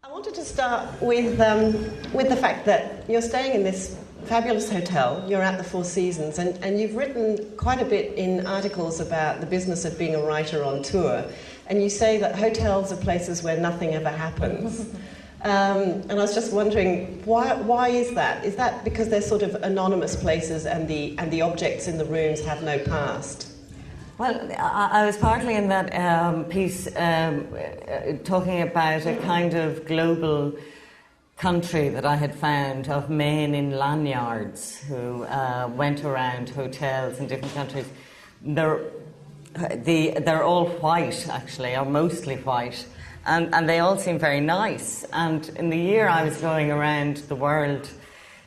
I wanted to start with the fact that you're staying in this fabulous hotel. You're at the Four Seasons, and you've written quite a bit in articles about the business of being a writer on tour. And you say that hotels are places where nothing ever happens. And I was just wondering, why is that? Is that because they're sort of anonymous places and the objects in the rooms have no past? Well, I was partly in that piece talking about a kind of global country that I had found of men in lanyards who went around hotels in different countries. They're all white, actually, or mostly white, and they all seem very nice. And in the year I was going around the world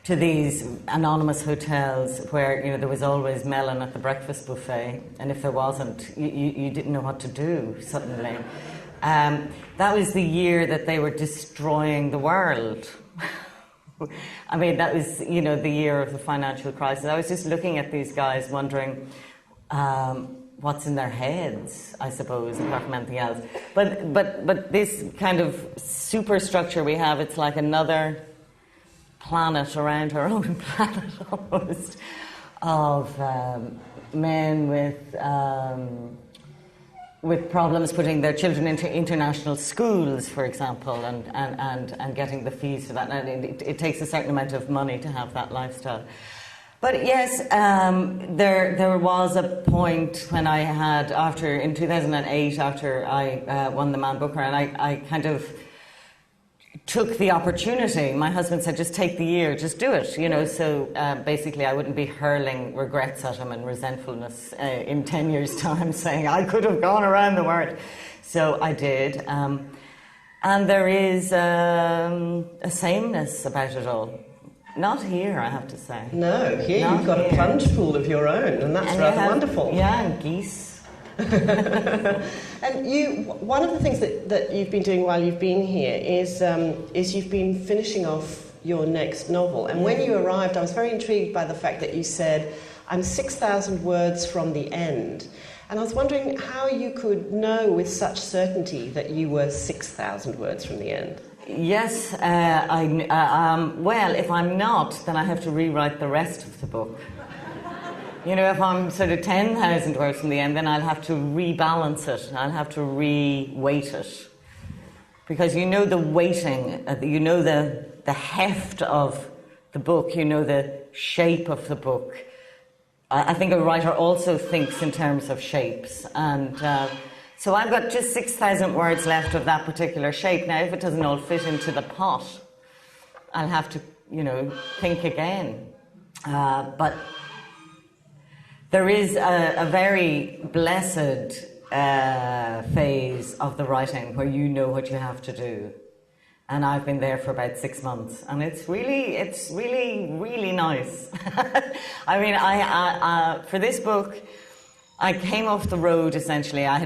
to these anonymous hotels where, you know, there was always melon at the breakfast buffet, and if there wasn't, you didn't know what to do suddenly. That was the year that they were destroying the world. I mean, that was, you know, the year of the financial crisis. I was just looking at these guys wondering what's in their heads, I suppose, apart from anything else. But this kind of superstructure we have, it's like another planet around our own planet almost, of men with problems putting their children into international schools, for example, and getting the fees for that. And it takes a certain amount of money to have that lifestyle. But yes, there was a point when I had, in 2008, after I won the Man Booker, and I kind of took the opportunity. My husband said, just take the year, just do it, you know. So basically I wouldn't be hurling regrets at him and resentfulness in 10 years' time, saying I could have gone around the world. So I did. And there is a sameness about it all. Not here, I have to say. No, here you've got a plunge pool of your own, and that's rather wonderful. Yeah, and geese. And one of the things that you've been doing while you've been here is you've been finishing off your next novel. And when you arrived, I was very intrigued by the fact that you said, I'm 6,000 words from the end. And I was wondering how you could know with such certainty that you were 6,000 words from the end. Yes, well, if I'm not, then I have to rewrite the rest of the book. You know, if I'm sort of 10,000 words from the end, then I'll have to rebalance it. I'll have to re-weight it. Because you know the weighting, you know the heft of the book, you know the shape of the book. I think a writer also thinks in terms of shapes. And so I've got just 6,000 words left of that particular shape. Now, if it doesn't all fit into the pot, I'll have to, you know, think again. But there is a very blessed phase of the writing where you know what you have to do. And I've been there for about 6 months. And it's really, really nice. I mean, for this book, I came off the road, essentially. I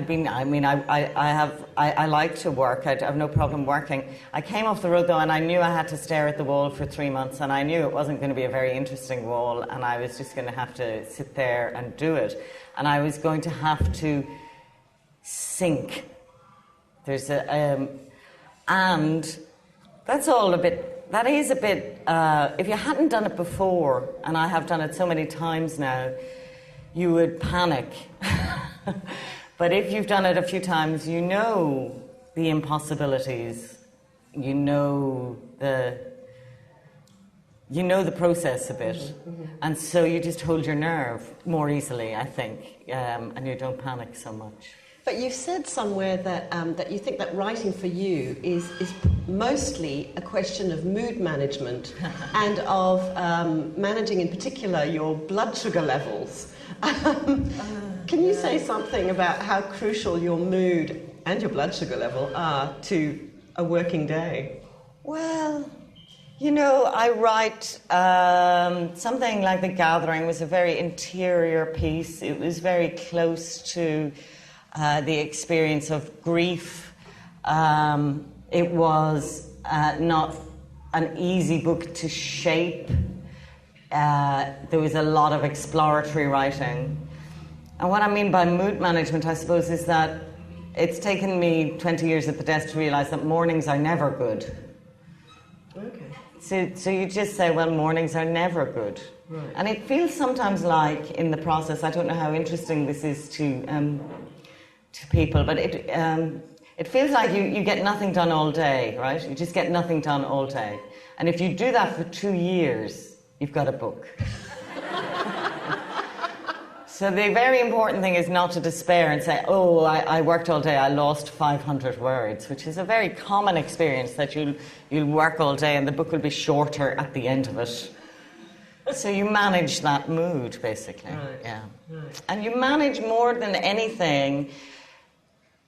like to work. I have no problem working. I came off the road, though, and I knew I had to stare at the wall for 3 months, and I knew it wasn't going to be a very interesting wall, and I was just going to have to sit there and do it. And I was going to have to sink. There's and that's all a bit, that is a bit, if you hadn't done it before, and I have done it so many times now, you would panic. But if you've done it a few times, you know the impossibilities. You know the process a bit. Mm-hmm. And so you just hold your nerve more easily, I think, and you don't panic so much. But you've said somewhere that that you think that writing for you is mostly a question of mood management and of managing, in particular, your blood sugar levels. Can you say something about how crucial your mood and your blood sugar level are to a working day? Well, you know, I write something like The Gathering was a very interior piece. It was very close to the experience of grief. It was not an easy book to shape. There was a lot of exploratory writing. And what I mean by mood management, I suppose, is that it's taken me 20 years at the desk to realise that mornings are never good. Okay. So you just say, well, mornings are never good. Right. And it feels sometimes like in the process, I don't know how interesting this is to people, but it feels like you get nothing done all day, right? You just get nothing done all day. And if you do that for 2 years, you've got a book. So the very important thing is not to despair and say, oh, I worked all day, I lost 500 words, which is a very common experience, that you'll work all day and the book will be shorter at the end of it. So you manage that mood, basically. Right. Yeah. Right. And you manage more than anything.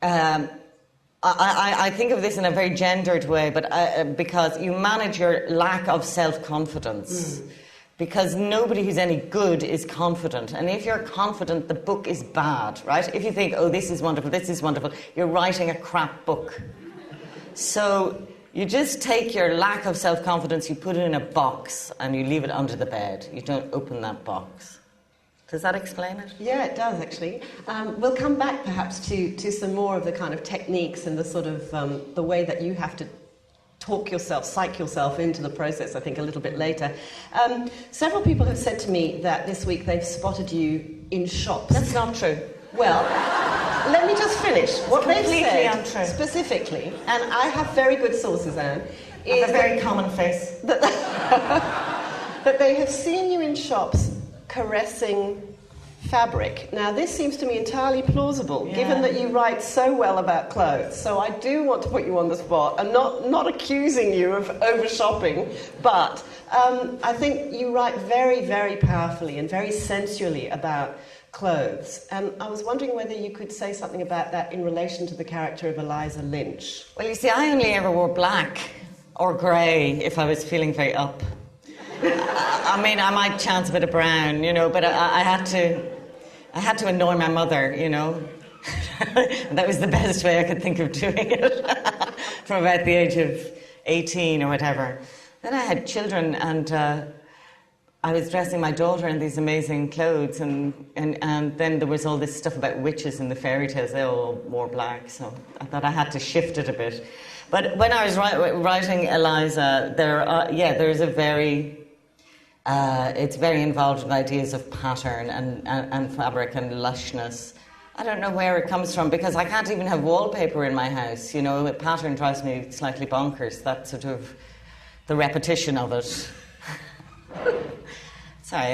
I think of this in a very gendered way, but because you manage your lack of self-confidence. Because nobody who's any good is confident. And if you're confident, the book is bad, right? If you think, oh, this is wonderful, you're writing a crap book. So you just take your lack of self-confidence, you put it in a box, and you leave it under the bed. You don't open that box. Does that explain it? Yeah, it does, actually. We'll come back, perhaps, to some more of the kind of techniques and the sort of the way that you have to psych yourself into the process, I think, a little bit later. Several people have said to me that this week they've spotted you in shops. That's not true. Well, let me just finish. What they've said untrue. Specifically, and I have very good sources, Anne, is a very common face. That they have seen you in shops caressing fabric. Now, this seems to me entirely plausible, given that you write so well about clothes. So I do want to put you on the spot. I'm not accusing you of over-shopping, but I think you write very, very powerfully and very sensually about clothes. And I was wondering whether you could say something about that in relation to the character of Eliza Lynch. Well, you see, I only ever wore black or grey if I was feeling very up. I mean, I might chance a bit of brown, but I had to annoy my mother, That was the best way I could think of doing it from about the age of 18 or whatever. Then I had children, and I was dressing my daughter in these amazing clothes, and then there was all this stuff about witches in the fairy tales. They all wore black, so I thought I had to shift it a bit. But when I was writing Eliza, there is a very... it's very involved with ideas of pattern and fabric and lushness. I don't know where it comes from, because I can't even have wallpaper in my house. A pattern drives me slightly bonkers, that sort of, the repetition of it. Sorry,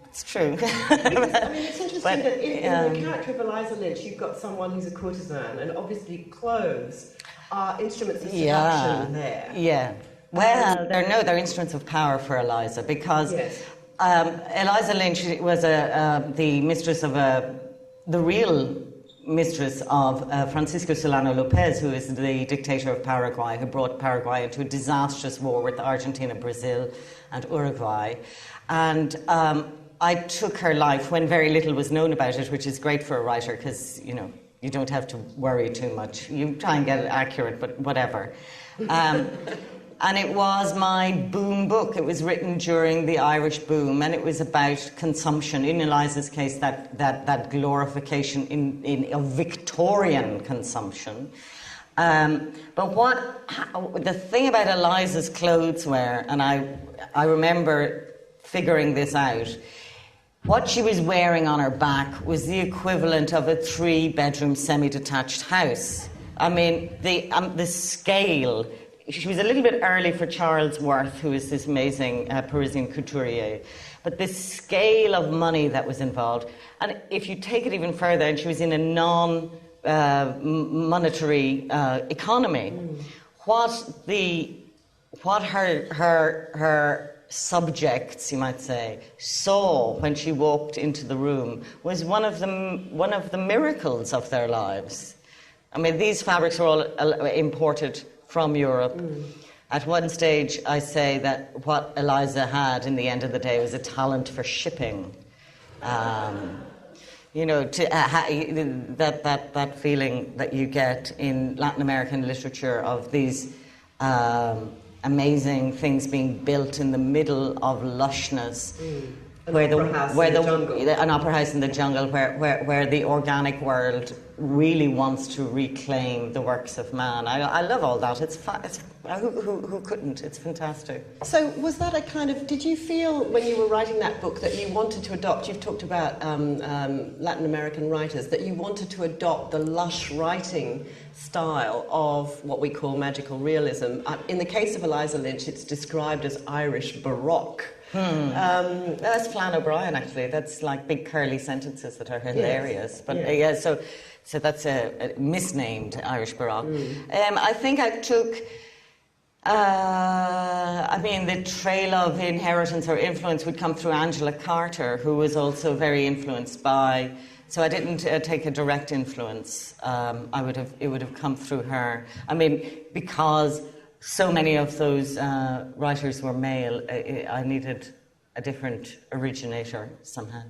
it's true. It's interesting that in the character of Eliza Lynch, you've got someone who's a courtesan, and obviously clothes are instruments of seduction there. Yeah. Well, they're instruments of power for Eliza, because Eliza Lynch was the mistress of the real mistress of Francisco Solano Lopez, who is the dictator of Paraguay, who brought Paraguay into a disastrous war with Argentina, Brazil, and Uruguay. And I took her life when very little was known about it, which is great for a writer, because you don't have to worry too much. You try and get it accurate, but whatever. And it was my boom book. It was written during the Irish boom, and it was about consumption. In Eliza's case, that glorification of Victorian consumption. But the thing about Eliza's clothes were, and I remember figuring this out, what she was wearing on her back was the equivalent of a 3-bedroom semi-detached house. I mean, the scale... She was a little bit early for Charles Worth, who is this amazing Parisian couturier. But the scale of money that was involved, and if you take it even further, and she was in a non-monetary economy, what her subjects, you might say, saw when she walked into the room was one of the miracles of their lives. I mean, these fabrics were all imported from Europe. At one stage, I say that what Eliza had in the end of the day was a talent for shipping. That feeling that you get in Latin American literature of these amazing things being built in the middle of lushness. An opera house in the jungle where the organic world really wants to reclaim the works of man. I love all that. It's who couldn't? It's fantastic. So was that a kind of, did you feel when you were writing that book that you wanted to adopt, you've talked about Latin American writers, that you wanted to adopt the lush writing style of what we call magical realism? In the case of Eliza Lynch, it's described as Irish Baroque. That's Flann O'Brien, actually. That's like big curly sentences that are hilarious. Yes. But so that's a misnamed Irish Baroque. I think I took, the trail of inheritance or influence would come through Angela Carter, who was also very influenced by. So I didn't take a direct influence. It would have come through her. Because so many of those writers were male, I needed a different originator somehow.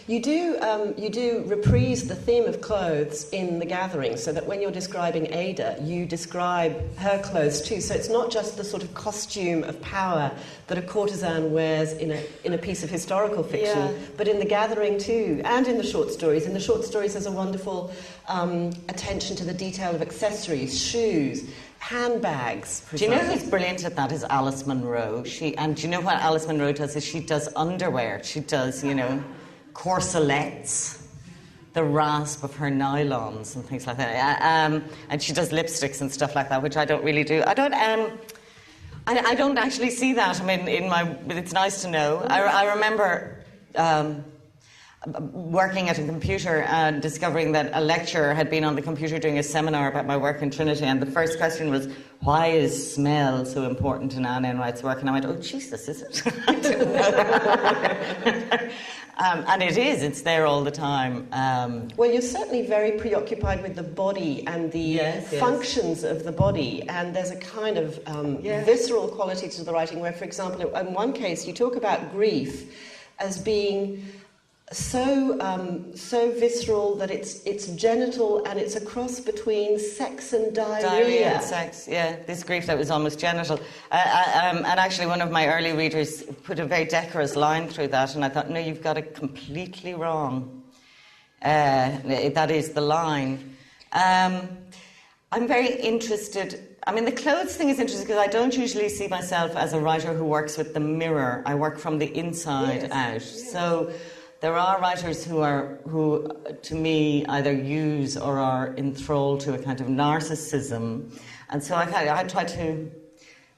You do reprise the theme of clothes in The Gathering, so that when you're describing Ada, you describe her clothes too. So it's not just the sort of costume of power that a courtesan wears in a piece of historical fiction, but in The Gathering too, and in the short stories. In the short stories, there's a wonderful attention to the detail of accessories, shoes, handbags. Do you know who's brilliant at that is Alice Munro. And do you know what Alice Munro does? Is she does underwear. She does, corselets, the rasp of her nylons and things like that. And she does lipsticks and stuff like that, which I don't really do. I don't actually see that. But it's nice to know. I remember working at a computer and discovering that a lecturer had been on the computer doing a seminar about my work in Trinity, and the first question was, why is smell so important in Anne Enright's work? And I went, oh Jesus, is it? I didn't know that. And it is, it's there all the time. Well, you're certainly very preoccupied with the body and the functions of the body, and there's a kind of visceral quality to the writing where, for example, in one case you talk about grief as being so visceral that it's genital, and it's a cross between sex and diarrhea. Diarrhea and sex, yeah. This grief that was almost genital. And actually one of my early readers put a very decorous line through that, and I thought, no, you've got it completely wrong. That is the line. I'm very interested. The clothes thing is interesting because I don't usually see myself as a writer who works with the mirror. I work from the inside out. Yes. So there are writers who, to me, either use or are enthralled to a kind of narcissism. And so I try to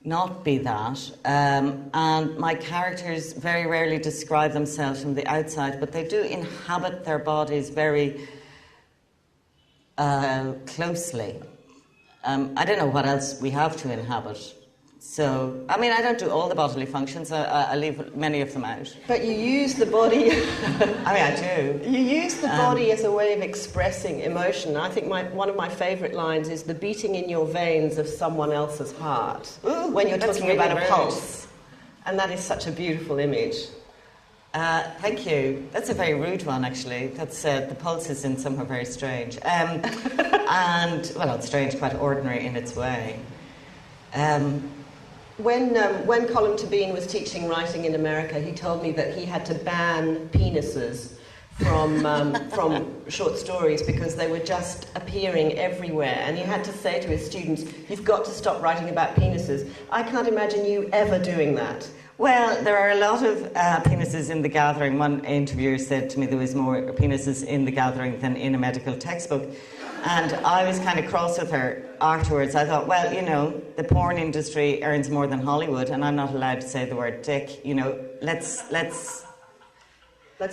not be that. And my characters very rarely describe themselves from the outside, but they do inhabit their bodies very closely. I don't know what else we have to inhabit. So, I don't do all the bodily functions. I leave many of them out. But you use the body... I do. You use the body as a way of expressing emotion. I think one of my favourite lines is the beating in your veins of someone else's heart. Ooh, when you're talking really about rude. A pulse. And that is such a beautiful image. Thank you. That's a very rude one, actually. That's the pulse is in somewhere very strange. It's strange, quite ordinary in its way. When Colm Tóibín was teaching writing in America, he told me that he had to ban penises from short stories because they were just appearing everywhere, and he had to say to his students, you've got to stop writing about penises. I can't imagine you ever doing that. Well, there are a lot of penises in The Gathering. One interviewer said to me there was more penises in The Gathering than in a medical textbook. And I was kind of cross with her afterwards. I thought, well, the porn industry earns more than Hollywood, and I'm not allowed to say the word dick. Let's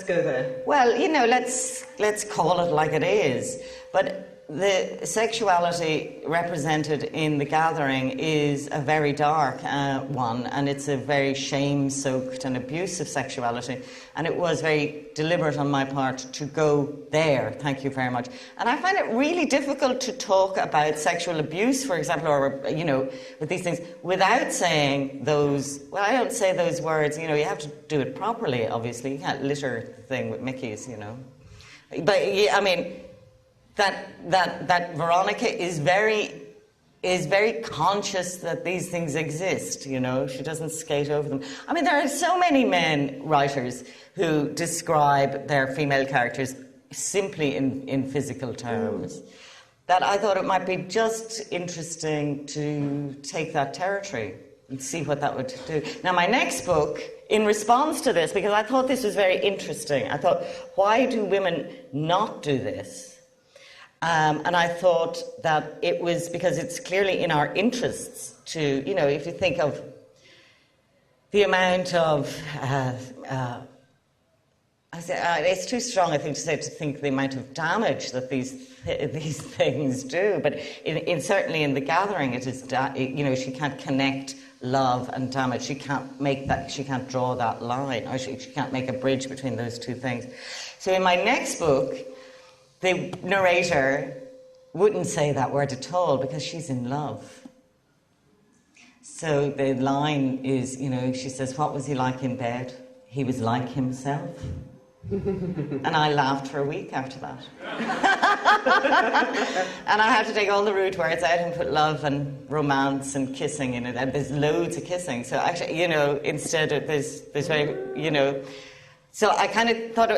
go there. Well, let's call it like it is. But the sexuality represented in The Gathering is a very dark one, and it's a very shame-soaked and abusive sexuality, and it was very deliberate on my part to go there, thank you very much. And I find it really difficult to talk about sexual abuse, for example, or, with these things, without saying those, well, I don't say those words, you have to do it properly, obviously. You can't litter the thing with Mickeys, But, that Veronica is very is very conscious that these things exist, you know. She doesn't skate over them. I mean, there are so many men writers who describe their female characters simply in physical terms, that I thought it might be just interesting to take that territory and see what that would do. Now, my next book, in response to this, because I thought this was very interesting, I thought, why do women not do this? And I thought that it was because it's clearly in our interests to, you know, if you think of the amount of, it's too strong, I think, to think the amount of damage that these things do. But certainly in The Gathering, it is, you know, she can't connect love and damage. She can't make that. She can't draw that line, or she can't make a bridge between those two things. So in my next book, the narrator wouldn't say that word at all because she's in love. So the line is, you know, she says, "What was he like in bed? He was like himself." And I laughed for a week after that. And I had to take all the root words out and put love and romance and kissing in it. And there's loads of kissing. So actually, you know, instead of there's very, you know. So I kind of thought,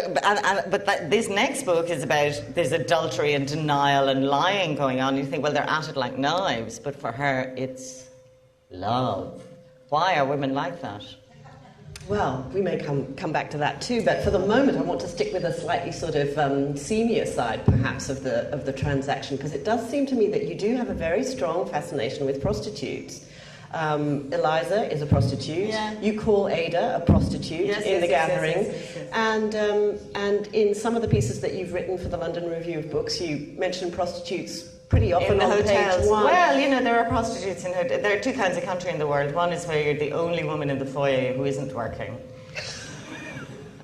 this next book is about, there's adultery and denial and lying going on. You think, well, they're at it like knives. But for her, it's love. Why are women like that? Well, we may come back to that too, but for the moment I want to stick with a slightly sort of seamier side, perhaps, of the transaction, because it does seem to me that you do have a very strong fascination with prostitutes. Eliza is a prostitute. Yeah. You call Ada a prostitute in The Gathering. Yes. And in some of the pieces that you've written for the London Review of Books, you mention prostitutes pretty often in the on hotels. Page 1. Well, you know, there are prostitutes in hotels. There are two kinds of country in the world. One is where you're the only woman in the foyer who isn't working.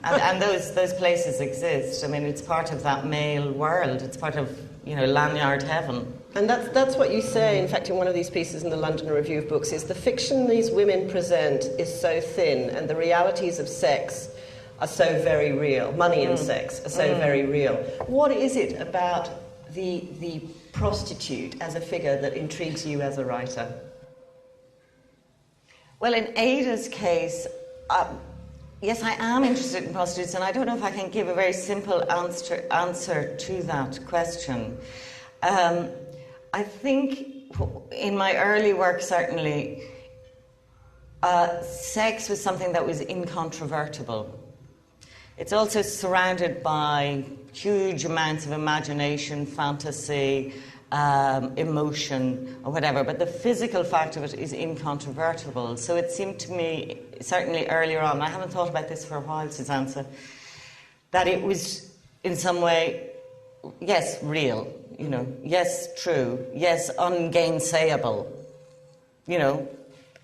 And those places exist. I mean, it's part of that male world. It's part of, you know, lanyard heaven. And that's what you say, in fact, in one of these pieces in the London Review of Books, is the fiction these women present is so thin, and the realities of sex are so very real. Money and sex are so very real. What is it about the prostitute as a figure that intrigues you as a writer? Well, in Ada's case, yes, I am interested in prostitutes, and I don't know if I can give a very simple answer to that question. I think in my early work, certainly, sex was something that was incontrovertible. It's also surrounded by huge amounts of imagination, fantasy, emotion, or whatever, but the physical fact of it is incontrovertible. So it seemed to me, certainly earlier on, I haven't thought about this for a while, Susanna, that it was in some way, yes, real, you know, yes, true, yes, ungainsayable, you know,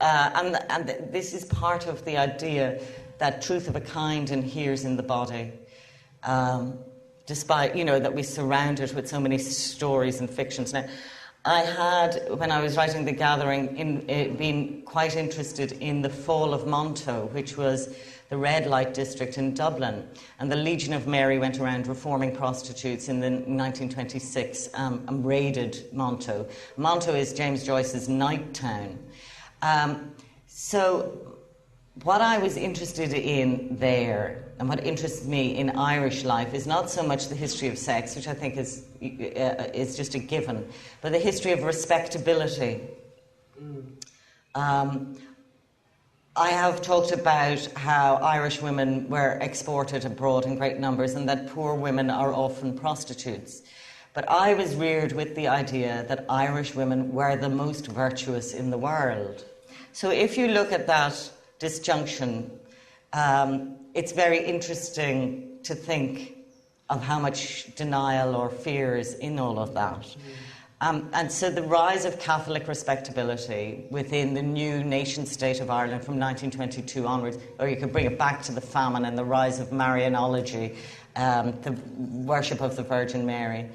and this is part of the idea that truth of a kind inheres in the body. Despite, you know, that we surround it with so many stories and fictions. Now, I had, when I was writing The Gathering, been quite interested in the fall of Monto, which was the red light district in Dublin. And the Legion of Mary went around reforming prostitutes in 1926 and raided Monto. Monto is James Joyce's night town. So what I was interested in there, and what interests me in Irish life, is not so much the history of sex, which I think is just a given, but the history of respectability. I have talked about how Irish women were exported abroad in great numbers and that poor women are often prostitutes. But I was reared with the idea that Irish women were the most virtuous in the world. So if you look at that disjunction, it's very interesting to think of how much denial or fear is in all of that. And so the rise of Catholic respectability within the new nation-state of Ireland from 1922 onwards, or you could bring it back to the famine and the rise of Marianology, the worship of the Virgin Mary,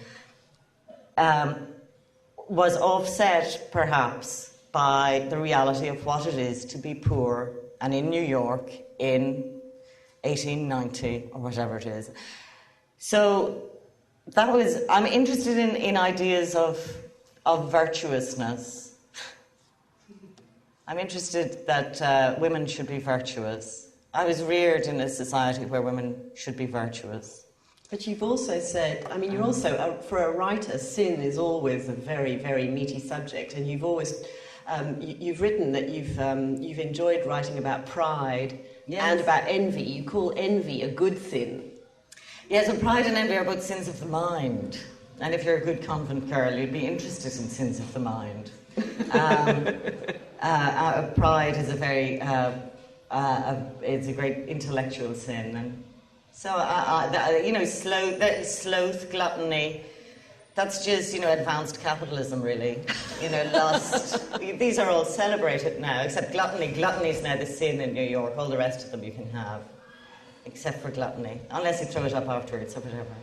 was offset perhaps by the reality of what it is to be poor and in New York in 1890 or whatever it is. So that was, I'm interested in ideas of virtuousness I'm interested that women should be virtuous. I was reared in a society where women should be virtuous. But you've also said, I mean, you're also, for a writer, sin is always a very, very meaty subject, and you've always, you've written that you've enjoyed writing about pride and about envy. You call envy a good sin. Yes, and pride and envy are both sins of the mind. And if you're a good convent girl, you'd be interested in sins of the mind. Pride is a very, it's a great intellectual sin, and so sloth, gluttony. That's just advanced capitalism, really. Lust. These are all celebrated now, except gluttony. Gluttony is now the sin in New York. All the rest of them you can have, except for gluttony, unless you throw it up afterwards or whatever.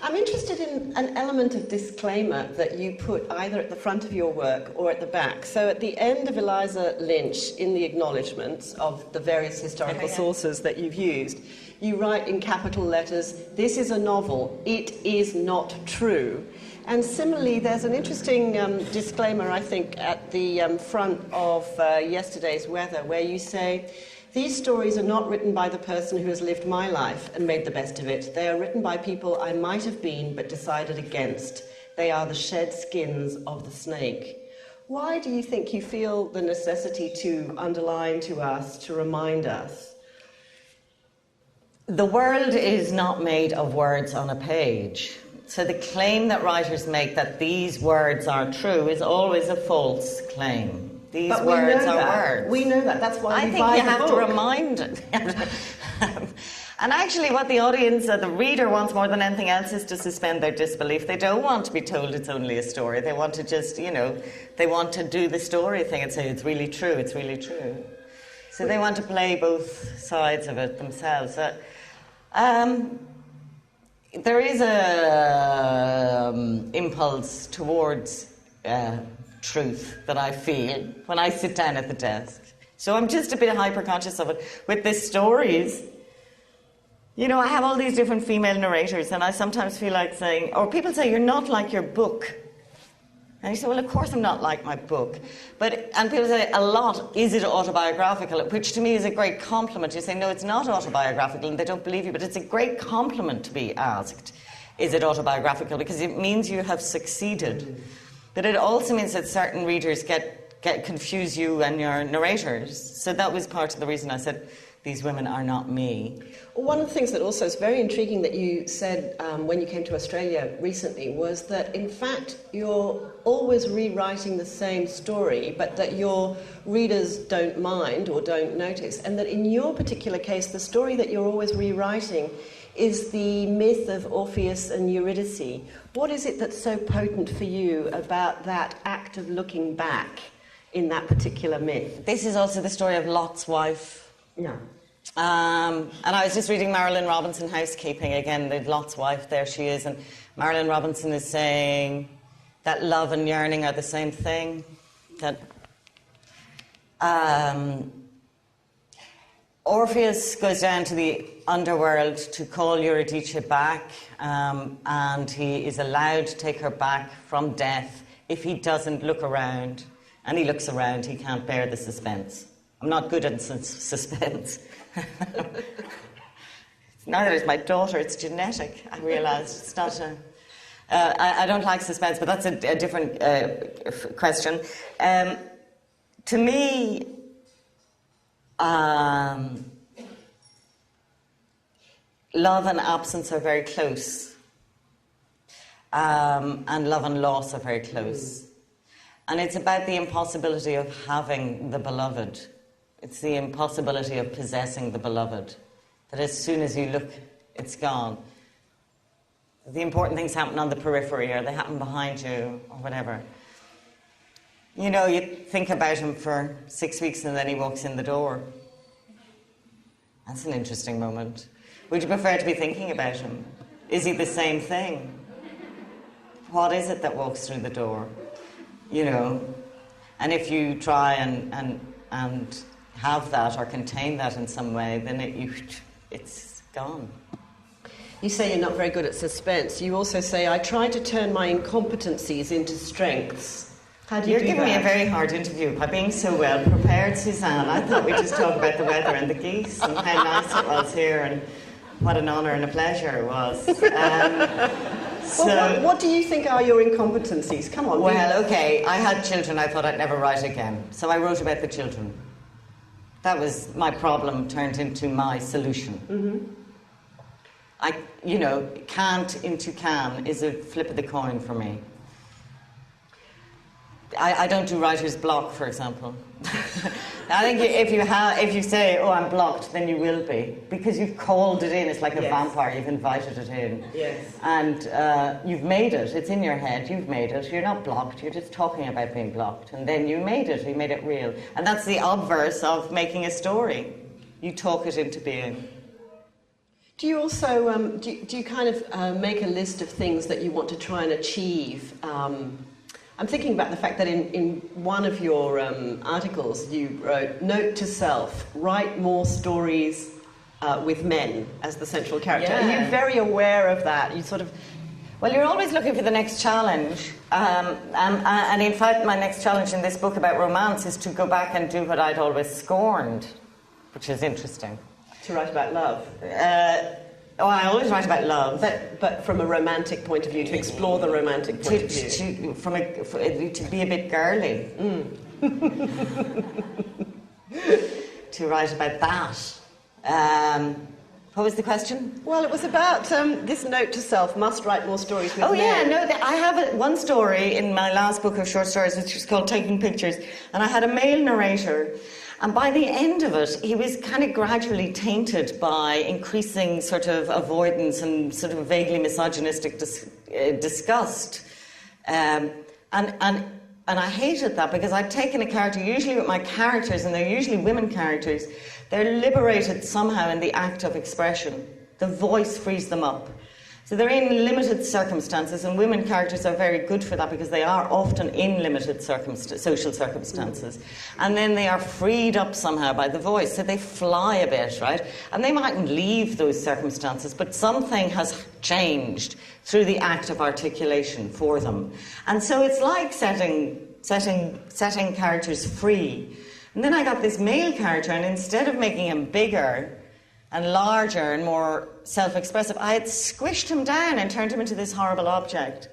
I'm interested in an element of disclaimer that you put either at the front of your work or at the back. So at the end of Eliza Lynch, in the acknowledgements of the various historical sources that you've used, you write in capital letters, "This is a novel, it is not true." And similarly, there's an interesting disclaimer, I think, at the front of Yesterday's Weather, where you say, "These stories are not written by the person who has lived my life and made the best of it. They are written by people I might have been but decided against. They are the shed skins of the snake." Why do you think you feel the necessity to underline to us, to remind us? The world is not made of words on a page. So the claim that writers make that these words are true is always a false claim. These words are words. We know that. That's why I think you have to remind it. And actually what the audience or the reader wants more than anything else is to suspend their disbelief. They don't want to be told it's only a story. They want to just, they want to do the story thing and say, it's really true, it's really true. So they want to play both sides of it themselves. There is a impulse towards truth that I feel when I sit down at the desk. So I'm just a bit hyper-conscious of it. With the stories, I have all these different female narrators, and I sometimes feel like saying, or people say, "You're not like your book." And you say, well, of course I'm not like my book. And people say, a lot, is it autobiographical? Which to me is a great compliment. You say, no, it's not autobiographical, and they don't believe you, but it's a great compliment to be asked, is it autobiographical? Because it means you have succeeded. But it also means that certain readers confuse you and your narrators. So that was part of the reason I said, these women are not me. Well, one of the things that also is very intriguing that you said when you came to Australia recently was that, in fact, you're always rewriting the same story, but that your readers don't mind or don't notice, and that in your particular case, the story that you're always rewriting is the myth of Orpheus and Eurydice. What is it that's so potent for you about that act of looking back in that particular myth? This is also the story of Lot's wife. Yeah. And I was just reading Marilyn Robinson, Housekeeping, again, the Lot's wife, there she is, and Marilyn Robinson is saying that love and yearning are the same thing, that Orpheus goes down to the underworld to call Eurydice back, and he is allowed to take her back from death if he doesn't look around. And he looks around, he can't bear the suspense. I'm not good at suspense. Neither is my daughter, it's genetic, I realised. It's not I don't like suspense, but that's a different question. To me, love and absence are very close. And love and loss are very close. And it's about the impossibility of having the beloved. It's the impossibility of possessing the beloved. That as soon as you look, it's gone. The important things happen on the periphery, or they happen behind you, or whatever. You think about him for 6 weeks and then he walks in the door. That's an interesting moment. Would you prefer to be thinking about him? Is he the same thing? What is it that walks through the door? And if you try and have that or contain that in some way, then it's gone. You say you're not very good at suspense. You also say, I try to turn my incompetencies into strengths. How do you You're do giving me that? a very hard interview by being so well prepared, Suzanne. I thought we'd just talk about the weather and the geese and how nice it was here and what an honour and a pleasure it was. Well, what do you think are your incompetencies? Come on. Well, okay, I had children I thought I'd never write again, so I wrote about the children. That was my problem turned into my solution. Can't into can is a flip of the coin for me. I don't do writer's block, for example. I think if you say, oh, I'm blocked, then you will be. Because you've called it in. It's like a vampire. You've invited it in. Yes. And you've made it. It's in your head. You've made it. You're not blocked. You're just talking about being blocked. And then you made it. You made it real. And that's the obverse of making a story. You talk it into being. Do you also, do you kind of make a list of things that you want to try and achieve? I'm thinking about the fact that in one of your articles you wrote, note to self, write more stories with men as the central character. Yeah. Are you very aware of that? You sort of... Well, you're always looking for the next challenge. And in fact, my next challenge in this book about romance is to go back and do what I'd always scorned, which is interesting. To write about love. I always write about love. But from a romantic point of view, to explore the romantic point of view. To be a bit girly. To write about that. What was the question? Well, it was about this note to self, must write more stories with men. Yeah, no, I have one story in my last book of short stories, which is called Taking Pictures, and I had a male narrator. And by the end of it, he was kind of gradually tainted by increasing sort of avoidance and sort of vaguely misogynistic disgust. And I hated that because I'd taken a character, usually with my characters, and they're usually women characters, they're liberated somehow in the act of expression. The voice frees them up. So they're in limited circumstances, and women characters are very good for that because they are often in limited social circumstances. And then they are freed up somehow by the voice, so they fly a bit, right? And they mightn't leave those circumstances, but something has changed through the act of articulation for them. And so it's like setting characters free. And then I got this male character, and instead of making him bigger and larger and more self-expressive, I had squished him down and turned him into this horrible object.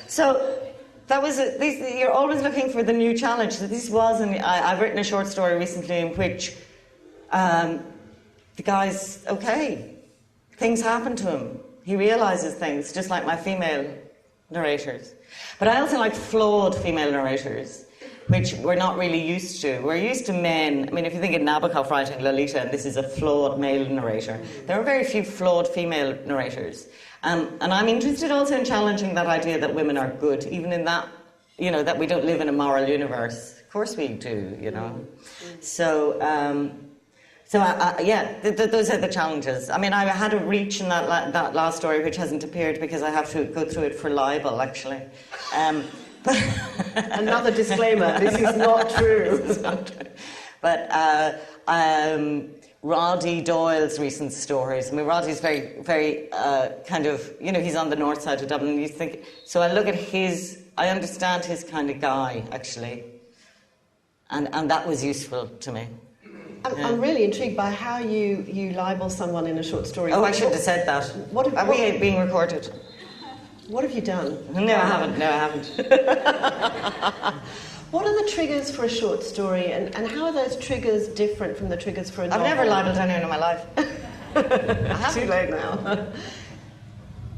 So that was you're always looking for the new challenge. So this was, and I've written a short story recently in which the guy's okay. Things happen to him. He realises things, just like my female narrators. But I also like flawed female narrators, which we're not really used to. We're used to men. I mean, if you think of Nabokov writing Lolita, and this is a flawed male narrator, there are very few flawed female narrators. And I'm interested also in challenging that idea that women are good, even in that, that we don't live in a moral universe. Of course we do, So, those are the challenges. I mean, I had a reach in that last story, which hasn't appeared because I have to go through it for libel, actually. Another disclaimer, this is not true. This is not true. But Roddy Doyle's recent stories, I mean, Roddy's very, very kind of, he's on the north side of Dublin, you think, so I look at I understand his kind of guy, actually, and that was useful to me. I'm really intrigued by how you libel someone in a short story. Oh, I shouldn't have said that. Are we being recorded? What have you done? No, I haven't. What are the triggers for a short story, and how are those triggers different from the triggers for a novel? I've never libelled anyone in my life. Too late now.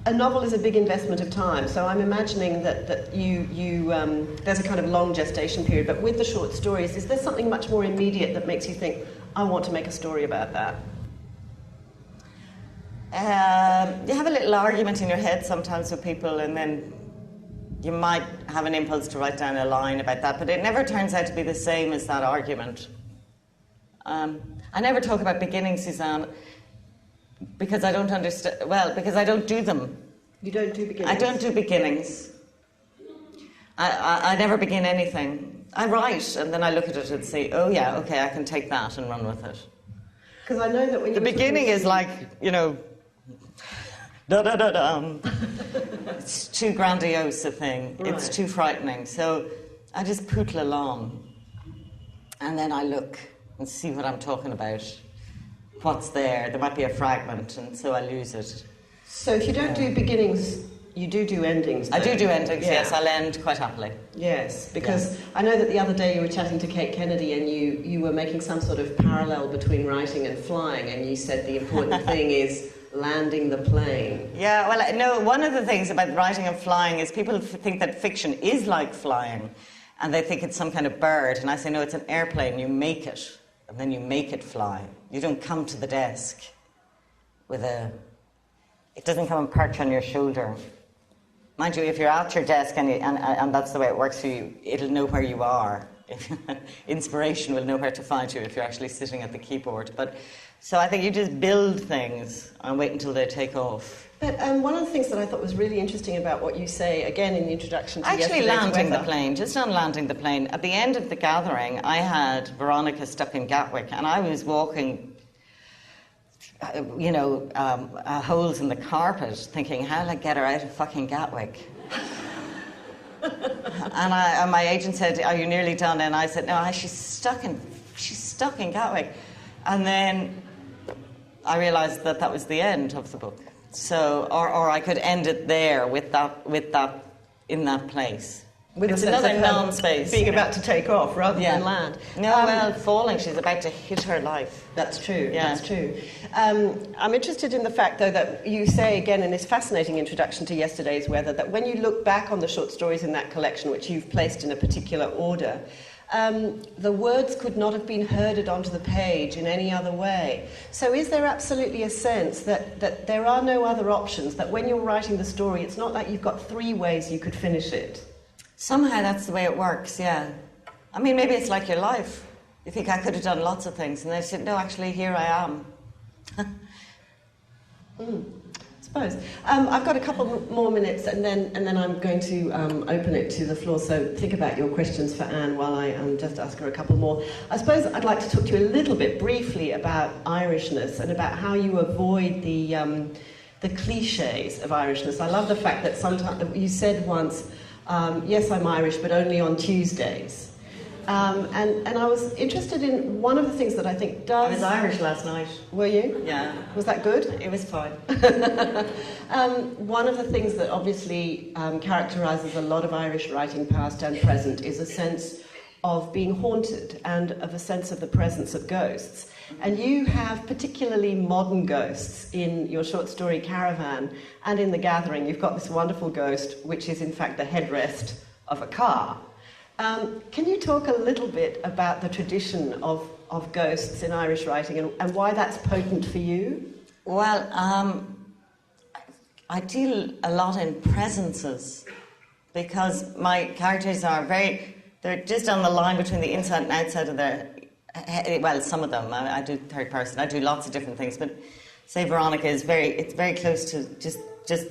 A novel is a big investment of time, so I'm imagining that you there's a kind of long gestation period, but with the short stories, is there something much more immediate that makes you think, I want to make a story about that? You have a little argument in your head sometimes with people, and then you might have an impulse to write down a line about that, but it never turns out to be the same as that argument. I never talk about beginnings, Suzanne, because I don't understand. Well, because I don't do them. You don't do beginnings? I don't do beginnings. I never begin anything. I write, and then I look at it and say, oh yeah, okay, I can take that and run with it. Because I know that when the beginning is like, da-da-da-dum. It's too grandiose a thing. Right. It's too frightening. So I just pootle along, and then I look and see what I'm talking about, what's there. There might be a fragment, and so I lose it. So if you don't do beginnings, you do endings, though. I do endings, yes. I'll end quite happily. Yes, because I know that the other day you were chatting to Kate Kennedy and you were making some sort of parallel between writing and flying, and you said the important thing is landing the plane. Yeah, well, no, one of the things about writing and flying is people think that fiction is like flying, and they think it's some kind of bird, and I say, no, it's an airplane. You make it, and then you make it fly. You don't come to the desk with it doesn't come and perch on your shoulder. Mind you, if you're at your desk and that's the way it works for you, it'll know where you are. Inspiration will know where to find you if you're actually sitting at the keyboard. So I think you just build things and wait until they take off. But one of the things that I thought was really interesting about what you say, again in the introduction to actually yesterday's landing weather. the plane, just on landing the plane, at the end of the gathering, I had Veronica stuck in Gatwick, and I was walking holes in the carpet, thinking, how'll I get her out of fucking Gatwick? and my agent said, are you nearly done? And I said, no, she's stuck in Gatwick. And then I realised that was the end of the book. So, or I could end it there with that in that place. With it's a sense another of her non-space. Being about to take off rather than land. No, falling. She's about to hit her life. That's true. Yeah. That's true. I'm interested in the fact, though, that you say again in this fascinating introduction to Yesterday's Weather that when you look back on the short stories in that collection, which you've placed in a particular order, the words could not have been herded onto the page in any other way. So is there absolutely a sense that there are no other options, that when you're writing the story, it's not like you've got 3 ways you could finish it? Somehow that's the way it works, yeah. I mean, maybe it's like your life. You think I could have done lots of things, and they said, no, actually, here I am. I suppose. I've got a couple more minutes, and then I'm going to open it to the floor. So think about your questions for Anne while I just ask her a couple more. I suppose I'd like to talk to you a little bit briefly about Irishness and about how you avoid the cliches of Irishness. I love the fact that sometimes you said once, yes, I'm Irish, but only on Tuesdays. And I was interested in one of the things that I think does... I was Irish last night. Were you? Yeah. Was that good? It was fine. One of the things that obviously characterises a lot of Irish writing, past and present, is a sense of being haunted and of a sense of the presence of ghosts. And you have particularly modern ghosts in your short story Caravan and in The Gathering. You've got this wonderful ghost, which is in fact the headrest of a car. Can you talk a little bit about the tradition of ghosts in Irish writing and why that's potent for you? Well, I deal a lot in presences because my characters are they're just on the line between the inside and outside of their... Well, some of them. I do third person. I do lots of different things. But say Veronica is it's very close to just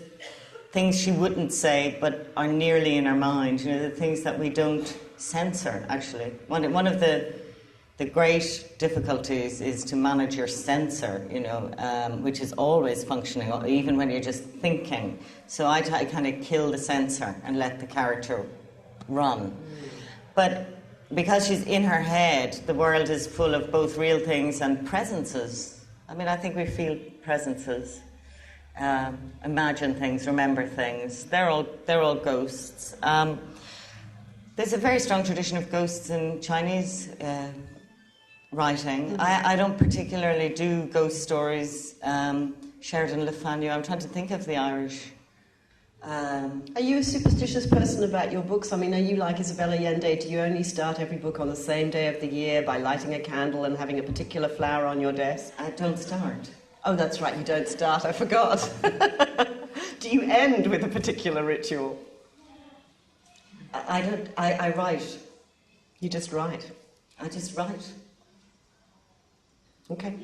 things she wouldn't say but are nearly in her mind. You know, the things that we don't censor, actually. One of the great difficulties is to manage your censor, you know, which is always functioning, even when you're just thinking. So I kind of kill the censor and let the character run. But because she's in her head, the world is full of both real things and presences. I mean, I think we feel presences, imagine things, remember things. They're all ghosts. There's a very strong tradition of ghosts in Chinese writing. I don't particularly do ghost stories. Sheridan Le Fanu. I'm trying to think of the Irish. Are you a superstitious person about your books? I mean, are you like Isabella Allende? Do you only start every book on the same day of the year by lighting a candle and having a particular flower on your desk? I don't start. Oh, that's right, you don't start, I forgot. Do you end with a particular ritual? I don't. I write. You just write? I just write. Okay.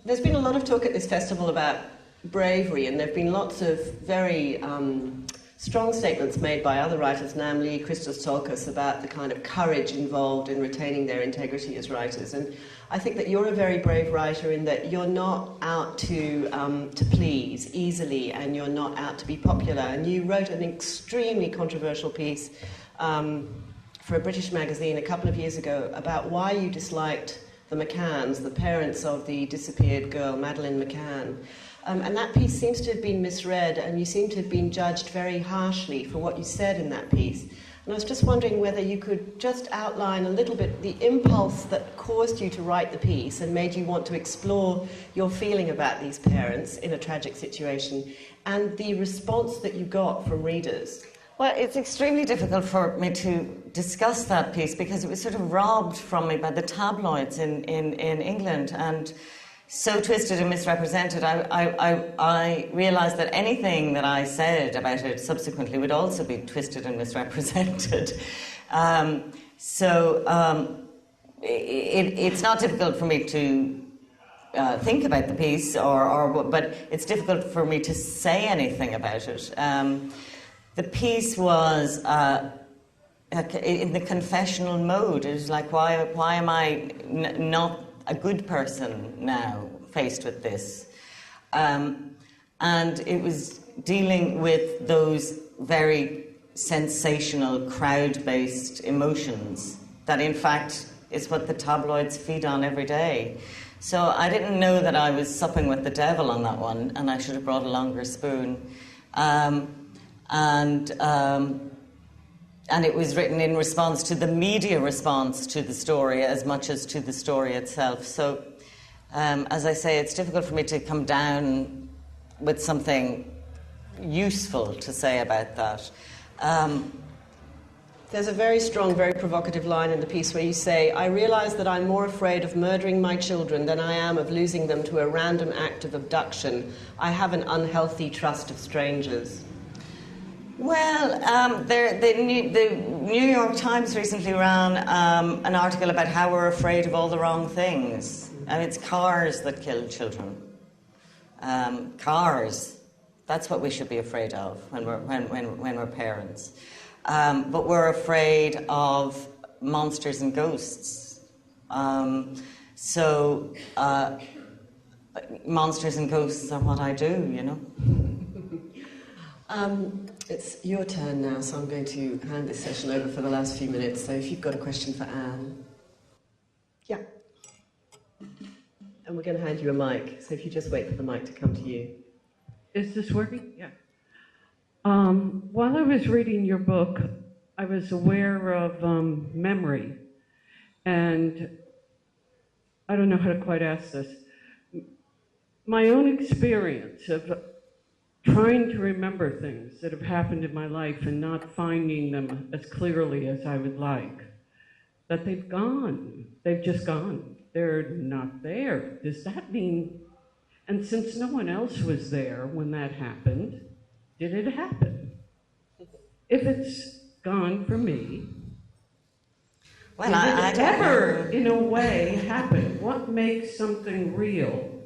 There's been a lot of talk at this festival about bravery, and there have been lots of very strong statements made by other writers, namely Christos Tsiolkas, about the kind of courage involved in retaining their integrity as writers. And I think that you're a very brave writer in that you're not out to please easily, and you're not out to be popular. And you wrote an extremely controversial piece for a British magazine a couple of years ago about why you disliked the McCanns, the parents of the disappeared girl, Madeleine McCann. And that piece seems to have been misread, and you seem to have been judged very harshly for what you said in that piece. And I was just wondering whether you could just outline a little bit the impulse that caused you to write the piece and made you want to explore your feeling about these parents in a tragic situation, and the response that you got from readers. Well, it's extremely difficult for me to discuss that piece because it was sort of robbed from me by the tabloids in England, and so twisted and misrepresented. I realised that anything that I said about it subsequently would also be twisted and misrepresented. It's not difficult for me to think about the piece, but it's difficult for me to say anything about it. The piece was in the confessional mode. It was like, why am I not a good person now faced with this? And it was dealing with those very sensational, crowd-based emotions that, in fact, is what the tabloids feed on every day. So I didn't know that I was supping with the devil on that one, and I should have brought a longer spoon. And it was written in response to the media response to the story as much as to the story itself. So, as I say, it's difficult for me to come down with something useful to say about that. There's a very strong, very provocative line in the piece where you say, "I realise that I'm more afraid of murdering my children than I am of losing them to a random act of abduction. I have an unhealthy trust of strangers." Well, the New York Times recently ran an article about how we're afraid of all the wrong things. And it's cars that kill children. Cars. That's what we should be afraid of when we're parents. But we're afraid of monsters and ghosts. Monsters and ghosts are what I do, you know. It's your turn now, so I'm going to hand this session over for the last few minutes. So if you've got a question for Anne. Yeah. And we're going to hand you a mic, so if you just wait for the mic to come to you. Is this working? Yeah. While I was reading your book, I was aware of memory. And I don't know how to quite ask this. My own experience of trying to remember things that have happened in my life and not finding them as clearly as I would like, that they've gone. They've just gone. They're not there. Does that mean, and since no one else was there when that happened, did it happen? If it's gone for me, well, did it ever, in a way, happen? What makes something real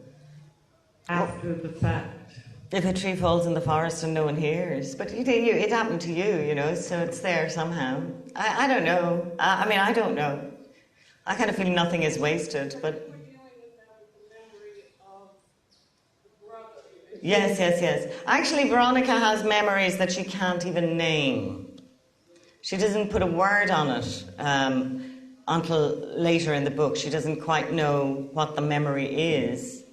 after the fact? If a tree falls in the forest and no one hears. But it happened to you, you know, so it's there somehow. I don't know. I don't know. I kind of feel nothing is wasted, but... Yes. Actually, Veronica has memories that she can't even name. She doesn't put a word on it until later in the book. She doesn't quite know what the memory is.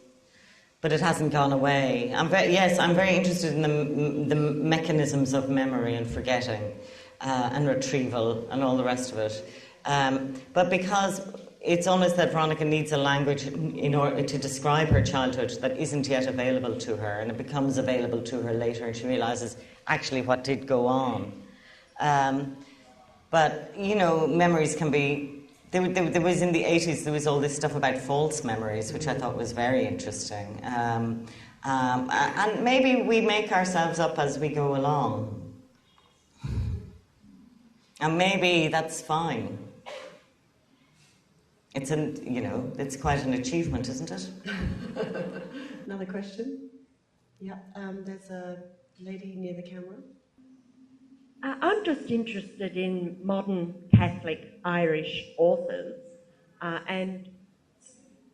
But it hasn't gone away. I'm very interested in the mechanisms of memory and forgetting and retrieval and all the rest of it. But because it's almost that Veronica needs a language in order to describe her childhood that isn't yet available to her, and it becomes available to her later, and she realises actually what did go on. But, you know, memories can be... There was in the 80s, there was all this stuff about false memories, which I thought was very interesting. And maybe we make ourselves up as we go along. And maybe that's fine. It's quite an achievement, isn't it? Another question? Yeah, there's a lady near the camera. I'm just interested in modern Catholic Irish authors and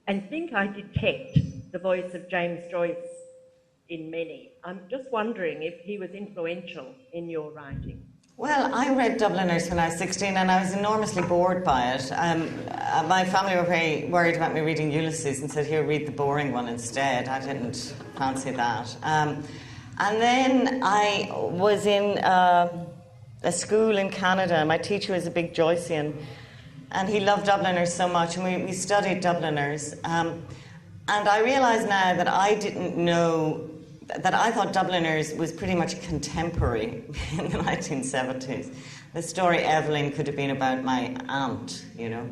think I detect the voice of James Joyce in many. I'm just wondering if he was influential in your writing. Well, I read Dubliners when I was 16 and I was enormously bored by it. My family were very worried about me reading Ulysses and said, here, read the boring one instead. I didn't fancy that. And then I was in a school in Canada. My teacher was a big Joycean and he loved Dubliners so much and we studied Dubliners. And I realise now that I didn't know that I thought Dubliners was pretty much contemporary in the 1970s. The story Evelyn could have been about my aunt, you know.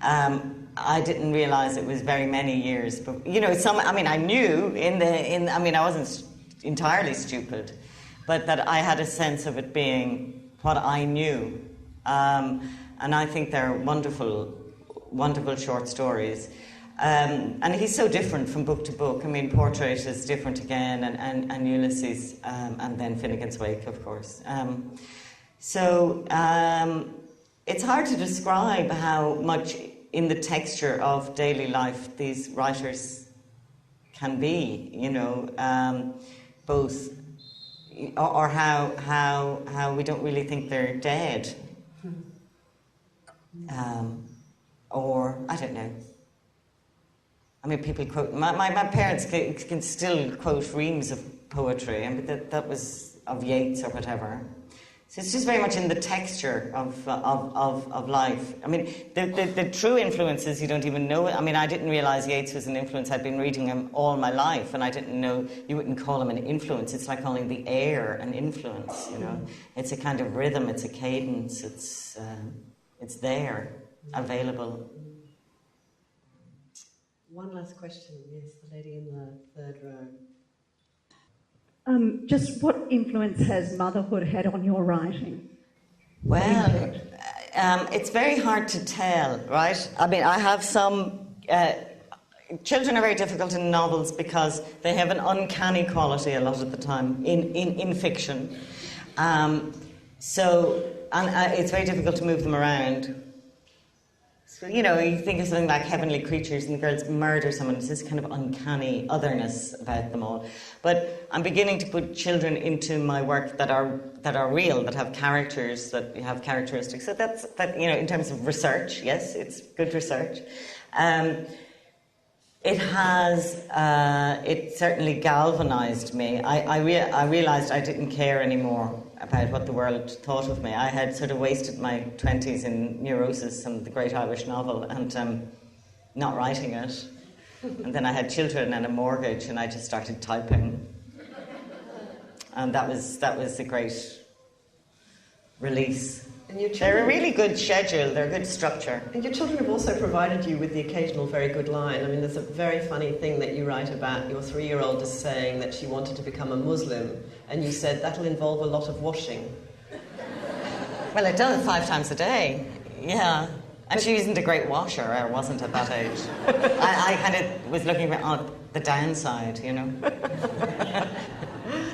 I didn't realise it was very many years, but you know, I knew I wasn't entirely stupid, but that I had a sense of it being what I knew, and I think they're wonderful, wonderful short stories. And he's so different from book to book. I mean, Portrait is different again, and Ulysses, and then Finnegan's Wake, of course. It's hard to describe how much in the texture of daily life these writers can be, you know, both, or how we don't really think they're dead. Or, I don't know. I mean, people quote... My parents can still quote reams of poetry. I mean, that was of Yeats or whatever. So it's just very much in the texture of life. I mean, the true influences you don't even know. I mean, I didn't realise Yeats was an influence. I'd been reading him all my life, and I didn't know you wouldn't call him an influence. It's like calling the air an influence, you know. It's a kind of rhythm, it's a cadence, it's there, available. One last question, yes, the lady in the third row. Just what influence has motherhood had on your writing? Well, it's very hard to tell, right? I mean, I have some... children are very difficult in novels because they have an uncanny quality a lot of the time in fiction. It's very difficult to move them around. So, you know, you think of something like Heavenly Creatures and the girls murder someone. It's this kind of uncanny otherness about them all. But I'm beginning to put children into my work that are real, that have characters, that have characteristics. So that you know, in terms of research, yes, it's good research. It certainly galvanised me. I realised I didn't care anymore about what the world thought of me. I had sort of wasted my 20s in Neurosis and the great Irish novel and not writing it. And then I had children and a mortgage and I just started typing. And that was a great release. And your They're a really good schedule, they're a good structure. And your children have also provided you with the occasional very good line. I mean, there's a very funny thing that you write about your 3-year-old just saying that she wanted to become a Muslim, and you said that'll involve a lot of washing. Well, it does 5 times a day, yeah. And she isn't a great washer, or wasn't at that age. I kind of was looking at the downside, you know.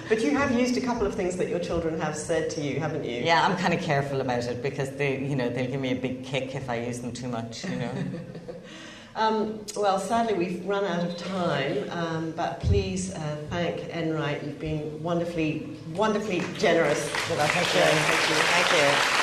But you have used a couple of things that your children have said to you, haven't you? Yeah, I'm kind of careful about it because they'll give me a big kick if I use them too much, you know. Well, sadly, we've run out of time, but please thank Enright. You've been wonderfully, wonderfully generous with us. Thank you.